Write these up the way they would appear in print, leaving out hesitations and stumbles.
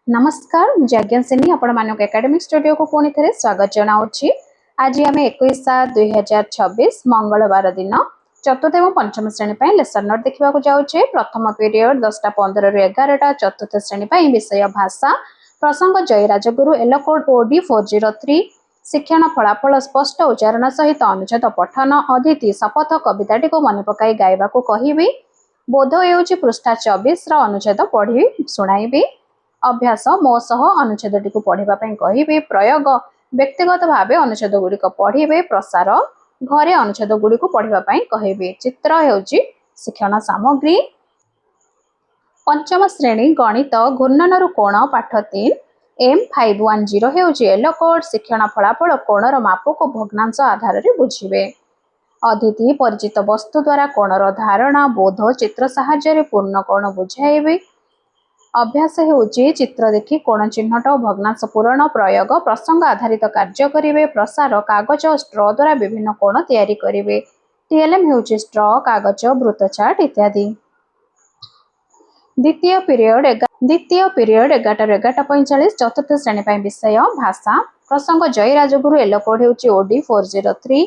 नमस्कार मुझे आज्ञा सिनी आपण मानक एकेडमिक स्टूडियो को पुणी थे स्वागत जनाऊँगी। आज आम 21/7/2026 मंगलवार दिन चतुर्थ और पंचम श्रेणी लेसन नोट देखा जाऊे। प्रथम पीरियड 10:15 ରୁ 11ଟା, चतुर्थ श्रेणी विषय भाषा प्रसंग जय राजगुरु एलकोड ओडी 403 शिक्षण फलाफल स्पष्ट उच्चारण सहित अनुच्छेद पठन अदिति शपथ कविताटी को मन पकाई गायबा को कहबी। बोध होउची पृष्ठा 24 अनुच्छेद पढ़ी शुणाइबी। अभ्यास मो सह अनुच्छेदटी को पढ़ा कहबे। प्रयोग व्यक्तिगत भाव अनुच्छेद गुड़िक पढ़े। प्रसार घरे अनुच्छेद गुड़ी को पढ़ा कहबे। चित्र हेउची शिक्षण सामग्री। पंचम श्रेणी गणित घूर्णन कोण पाठ 3 M510 हेउची एलकोड शिक्षण फलाफल कोणर माप को भग्नांश आधार रे बुझिबे। अदिति परिचित वस्तु द्वारा कोणर धारणा बोध चित्र साहाय्य पूर्ण कोण बुझाइबे। अभ्यास हेउची चित्र देखि कोण चिन्हट और भग्नांश पूरण। प्रयोग प्रसंग आधारित कार्य करिवे। प्रसार कागज और स्ट्रॉ द्वारा विभिन्न कोण तैयारी करिवे। टीएलएम हेउची स्ट्रॉ कागज वृत्तचार्ट इत्यादि। द्वितीय पीरियड 11:45 चतुर्थ श्रेणी विषय भाषा प्रसंग जय राजगुरु एलकोड हेउची ओडी 403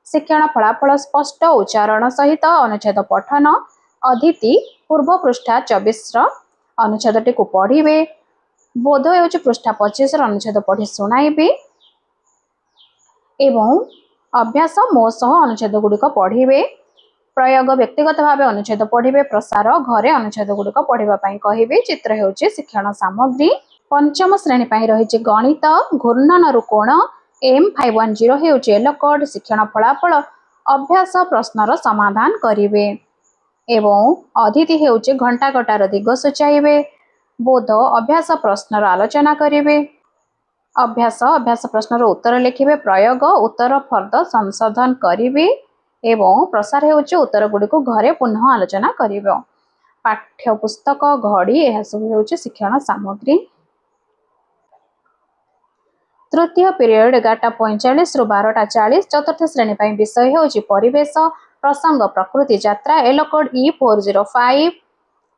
शिक्षण फलाफल स्पष्ट उच्चारण सहित अनुच्छेद पठन अदिति पूर्व पृष्ठा 24 अनुच्छेदटी को पढ़े। बोध हेउची पृष्ठा 25 अनुच्छेद पढ़ी शुणाइबे। एवं अभ्यास मो सह अनुच्छेद गुड़िक पढ़े। प्रयोग व्यक्तिगत भाव अनुच्छेद पढ़े। प्रसार घरे अनुच्छेद गुड़िक पढ़ा कहबे। चित्र हेउची शिक्षण सामग्री। पंचम श्रेणी रही गणित घूर्णन कोण M510 हेउची एलकोड शिक्षण फलाफल अभ्यास प्रश्नर समाधान करिवे। एवं अदिति हेउची घंटा कटार दिग सूचाइबे। बोध अभ्यास प्रश्नर आलोचना करिवे। अभ्यास प्रश्नर उत्तर लिखिबे। प्रयोग उत्तर फर्द संशोधन करिवे। एवं प्रसार हेउची उत्तर गुड़ी को घरे पुनः आलोचना करिवे। पाठ्यपुस्तक घड़ी यह सब हेउची शिक्षण सामग्री। तृतीय पीरियड 11:45 ରୁ 12:40 चतुर्थ श्रेणी विषय हेउची परिवेश प्रसंग प्रकृति यात्रा एलकोड E405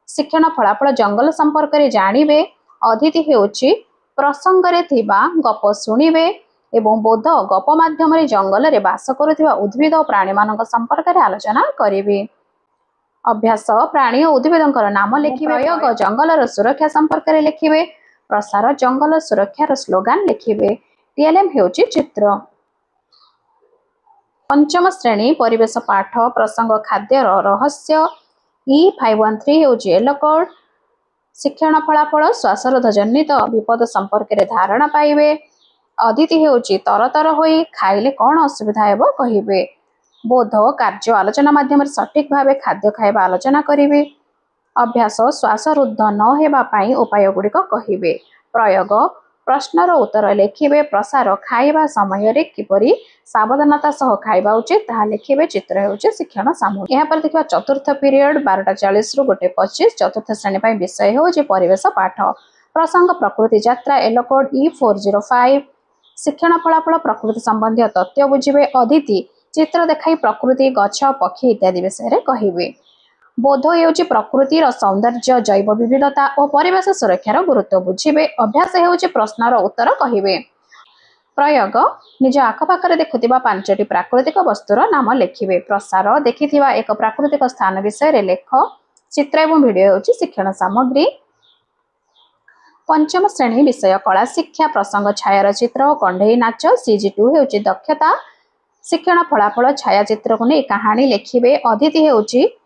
शिक्षण फलाफल जंगल संपर्क रे जानिबे। अदिति हेउची प्रसंग रे थिबा गप सुनिबे। एवं बोध गप माध्यम रे जंगल रे बास करुथिबा उद्भिद और प्राणी मानक संपर्क रे आलोचना करिवे। अभ्यास प्राणी और उद्भिदंकर नाम लिखिबे। प्रयोग जंगल सुरक्षा संपर्क रे लिखिबे। प्रसार जंगल सुरक्षार स्लोगान लिखिबे। टीएलएम हेउची चित्र। पंचम श्रेणी परिवेश पाठ प्रसंग खाद्य रहस्य E513 हेउची एलकोड शिक्षण फलाफल श्वासरोध जनित विपद संपर्क रे धारणा पाइबे। अदिति हेउची तरतर होई खाइले कौन असुविधा हेबो कहिबे। बोध कार्य आलोचना माध्यम सठिक भावे खाद्य खाइबा आलोचना करिवे। अभ्यास श्वासरुद्ध न हेबा पाई उपाय गुड़िक कहिबे। प्रयोग प्रश्नर उत्तर लिखिबे। प्रसार खाइबा समय रे किपरि सावधानता सह खाइबा उचित ताहा लिखिबे। चित्र हेउची शिक्षण सामग्री। यहाँ पर देखिबा चतुर्थ पीरियड 12:40 ରୁ 1:25 चतुर्थ श्रेणी विषय हेउची परिवेश पाठ प्रसंग प्रकृति यात्रा एलकोड E405 शिक्षण फलाफल प्रकृति संबंधी तथ्य बुझिबे। अदिति चित्र देखाई प्रकृति गछ पक्षी इत्यादि विषय कहिबे। बोध हेउची प्रकृतिर सौंदर्य जैव विविधता और परिवेश सुरक्षार गुरुत्व बुझिबे। अभ्यास हेउची प्रश्नर उत्तर कहिबे। प्रयोग निज आखपाखरे देखुथिबा 5टी प्राकृतिक वस्तुर नाम लिखिबे। प्रसार देखिथिबा एक प्राकृतिक स्थान विषय रे लेख। चित्र एवं वीडियो हेउची शिक्षण सामग्री। पंचम श्रेणी विषय कला शिक्षा प्रसंग छायार चित्र और कंढेई नाच CG2 हेउची दक्षता शिक्षण फलाफल छायाचित्र को नहीं कहानी लिखिबे। अदिति हेउची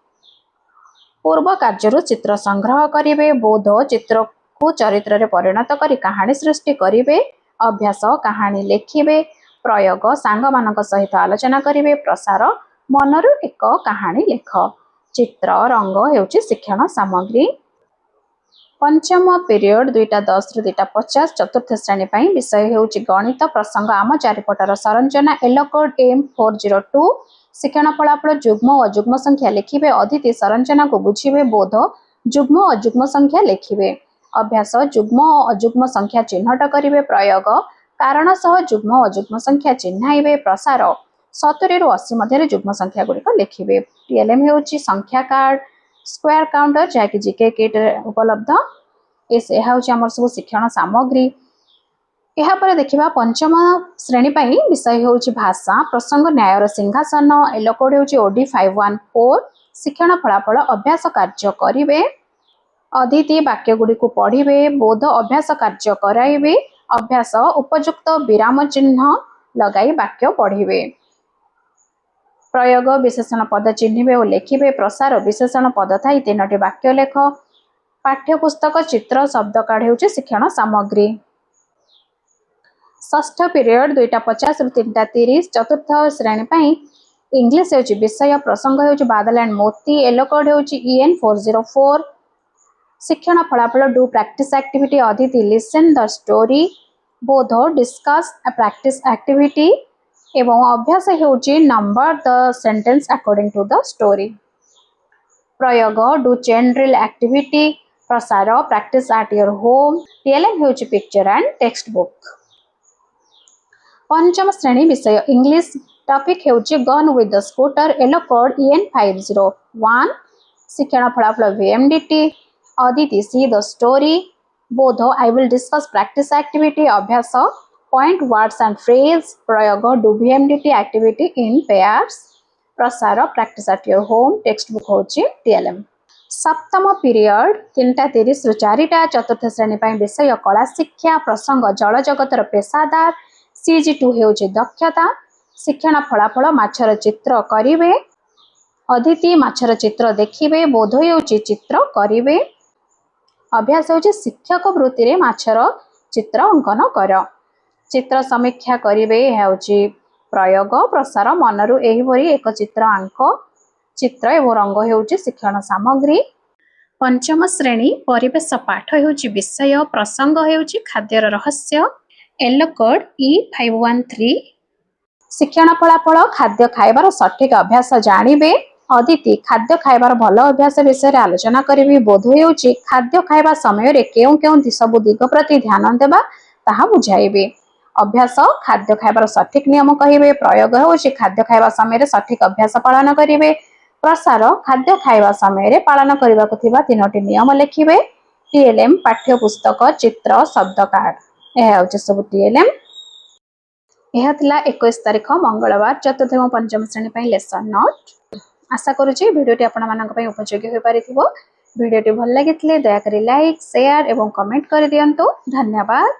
पूर्व कार्य चित्र संग्रह करिवे। बोध चित्र को चरित्र रे परिणत करी कहानी सृष्टि करिवे। अभ्यास कहानी लिखिबे। प्रयोग सांग मानक सहित आलोचना करिवे। प्रसार मनरु एक कहानी लिख। चित्र रंग हेउची शिक्षण सामग्री। पंचम पीरियड 2:10 ରୁ 2:50 चतुर्थ श्रेणी विषय हेउची गणित प्रसंग आम चारिपटर संरचना एलकोड M402 शिक्षण फलाफल जुग्म और अजुग्म संख्या लिखिबे। अदिति संरचना को बुझिबे। बोध जुग्म और अजुग्म संख्या लिखिबे। अभ्यास जुग्म और अजुग्म संख्या चिन्हट करिवे। प्रयोग कारण सह जुग्म और अजुग्म संख्या चिन्हाइबे। प्रसार 70 ରୁ 80 मध्य जुग्म संख्या गुड़िक लिखिबे। टीएलएम हेउची संख्या कार्ड स्क्वायर काउंटर जहाँकि जीके किट उपलब्ध। यह हूँ आम सब शिक्षण सामग्री। यापर देखा पंचम श्रेणी विषय हूँ भाषा प्रसंग न्यायर सिंहासन। एल कोड हूँ OD 514। शिक्षण फलाफल अभ्यास कार्य करेंगे। अदिति वाक्य गुड़ी को पढ़े। बोध अभ्यास कार्य कराइबे। अभ्यास उपयुक्त विराम चिन्ह लगाई वाक्य पढ़े। प्रयोग विशेषण पद चिन्हिबे और लिखिबे। प्रसार विशेषण पद थाई 3टी वाक्य लेख। पाठ्यपुस्तक चित्र शब्द कार्ड हूँ शिक्षण सामग्री। षष्ठ पीरियड 2:50 रु 3:30। चतुर्थ श्रेणी इंग्लिश हूँ विषय प्रसंग हूँ Badal and Moti. L code हूँ EN 404। शिक्षण फलाफल डू प्रैक्टिस एक्टिविटी। अदिति लिसन द स्टोरी। बोध डिस्कस प्रैक्टिस एक्टिविटी एवं अभ्यास हूँ number the sentence according to the story. प्रयोग डू चेन ड्रिल एक्टिविटी। प्रसार practice at your home. TLM हूँ पिक्चर एंड टेक्स्ट बुक। पंचम श्रेणी विषय इंग्लिश टॉपिक हूँ gun with the scooter. L code EN 501। शिक्षण फलाफल VMDT। अदिति सी द स्टोरी। बोध आई विल डिस्कस प्रैक्टिस एक्टिविटी। अभ्यास पॉइंट वर्ड्स एंड फ्रेज। प्रयोग do VMDT activity in pairs. प्रसार practice at your home. Text book हूँ TLM। सप्तम period 3:30 रु 4टा। चतुर्थ श्रेणी विषय कला शिक्षा प्रसंग जल जगतर पेशादार। CG2 हूँ दक्षता। शिक्षण फलाफल माछर चित्र करेंगे। अदिति माछर चित्र देखिए। बोध हूँ चित्र करेंगे। अभ्यास हूँ शिक्षक वृत्ति रे माछर चित्र अंकन कर। चित्र समीक्षा करेंगे। हूँ प्रयोग प्रसार मनरू एहिभरी एक चित्र आंक। चित्र एवं रंग हूँ शिक्षण सामग्री। पंचम श्रेणी परिवेश पाठ हूँ विषय प्रसंग हूँ खाद्यर रहस्य। L code E513। शिक्षण फलाफल खाद्य खाइबार सठिक अभ्यास जानिबे। अदिति खाद्य खाइबार भल अभ्यास विषय में आलोचना करी। बोध हूँ खाद्य खाइबा समय केउं केउं सब दिग प्रति ध्यान देबा ताहा बुझाइबे। अभ्यास खाद्य खाइबार सठिक नियम कहिबे। प्रयोग हूँ खाद्य खाइबा समय सठिक अभ्यास पालन करिवे। प्रसार खाद्य खाइबा समय पालन करने को 3टी नियम लिखिबे। TLM पाठ्यपुस्तक चित्र शब्द कार्ड। यह हूँ सब TLM। यह 21 तारीख मंगलवार चतुर्थ और पंचम श्रेणी लेसन नोट। आशा करुँची भिडियोटी आपन उपयोगी हो पारिथिबो। भिडियोटी भल लगी दयाकोरी लाइक शेयर एवं कमेंट कर दियंतु। धन्यवाद।